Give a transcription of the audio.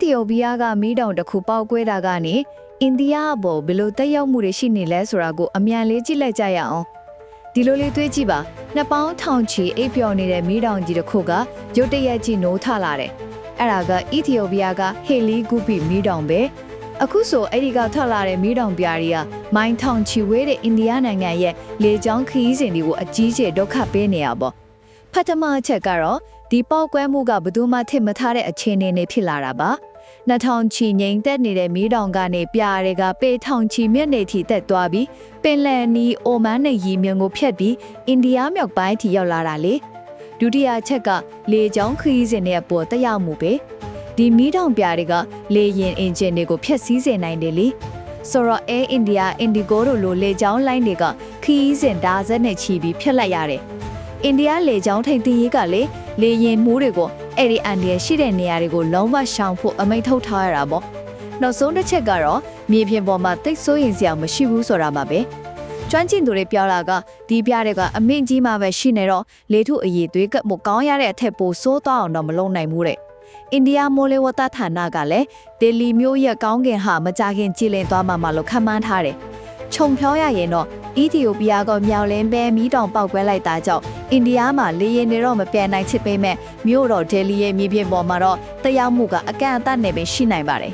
သီယိုပီးယားကမီးတောင်တစ်ခုပေါက်ကွဲတာကနေအိန္ဒိယဘောဘယ်လိုတက်ရောက်မှုတွေရှိနေလဲဆိုတာကိုအမြန်လေးကြည့်လိုက်ကြရအောင်ဒီလိုလေးတွေးကြည့်ပါနှစ်ပေါင်းထောင်ချီအိပ်ပျော်နေတဲ့မီးတောင်ကြီးတစ်ခုကရုတ်တရက်ကြီးနိုးထလာတယ်အဲ့ဒါကအီသီယိုပီးယားကဟေလီဂူပီမီးတောင်ပဲအခုဆိုအဲ့ဒီကထွက်လာတဲ့မီးတောင်ပြားတွေကမိုင်းထောင်ချီဝဲတဲ့အိန္ဒိယနိုင်ငံရဲ့လေကြောင်းခရီးစဉ်တွေကိုအကြီးကျယ်ဒုက္ခပေးနေရပေါ့ပထမအချက်ကတော့ဒီပေါက်ကွဲမှုကဘယ်သူမှထင်မထားတဲ့အခြေအနေနဲ့ဖြစ်လာတာပါ2000ချီငိမ့်သက်နေတဲ့မီးတောင်ကနေပြားတွေကပေထောင်ချီမျက်နှာထိတက်သွားပြီးပင်လယ်နီအိုမန်နဲ့ရီမြုံကိုဖျက်ပြီးအိန္ဒိယမြောက်ပိုင်းထိရောက်လာတာလေဒုတိယအချက်ကလေကြောင်းခရီးစဉ်ရဲ့ပေါ်တက်ရောက်မှုပဲဒီမီးတောင်ပြားတွေကလေယာဉ်အင်ဂျင်တွေကိုဖျက်ဆီးစေနိုင်တယ်လေဆိုတော့ Air India Indigo တို့လိုလေကြောင်းလိုင်းတွေကခရီးစဉ်ဒါဇက်နဲ့ချီပြီးဖျက်လိုက်ရတယ်အိန္ဒိယလေကြောင်းထိပ်သီးရေးကလေယာဉ်မိုးတွေကိုအဲ့ဒီအန်ဒီရရှိတဲ့နေရာတွေကိုလုံးဝရှောင်ဖို့အမိန့်ထုတ်ထားရတာပေါ့နောက်ဆုံးတစ်ချက်ကတော့မြေပြင်ပေါ်မှာတိတ်ဆိုးရင်စရာမရှိဘူးဆိုတာပါပဲကျွမ်းကျင်သူတွေပြောတာကဒီပြားတွေကအမင်းကြီးမှပဲရှိနေတော့လေထုအည်သွေးကပ်မှုကောင်းရတဲ့အထက်ပိုဆိုးသွားအောင်တော့မလုပ်နိုင်ဘူးတဲ့အိန္ဒိယမိုးလေဝသဌာနကလည်းဒေလီမြို့ရဲ့ကောင်းကင်ဟာမကြခင်ကြည်လင်သွားမှာလို့ခန့်မှန်းထားတယ်ခြုံဖြောရရင်တော့အီသီယိုပီးယားကမြောက်လင်းပဲမီးတောင်ပေါက်ကွဲလိုက်တာကြောင့်အိန္ဒိယမှာလေယာဉ်တွေတော့မပြန်နိုင်ချစ်ပေမဲ့မြို့တော်ဒေလီရဲ့မြေပြင်ပေါ်မှာတော့တရားမှုကအကန့်အသတ်နဲ့ပဲရှိနိုင်ပါတယ်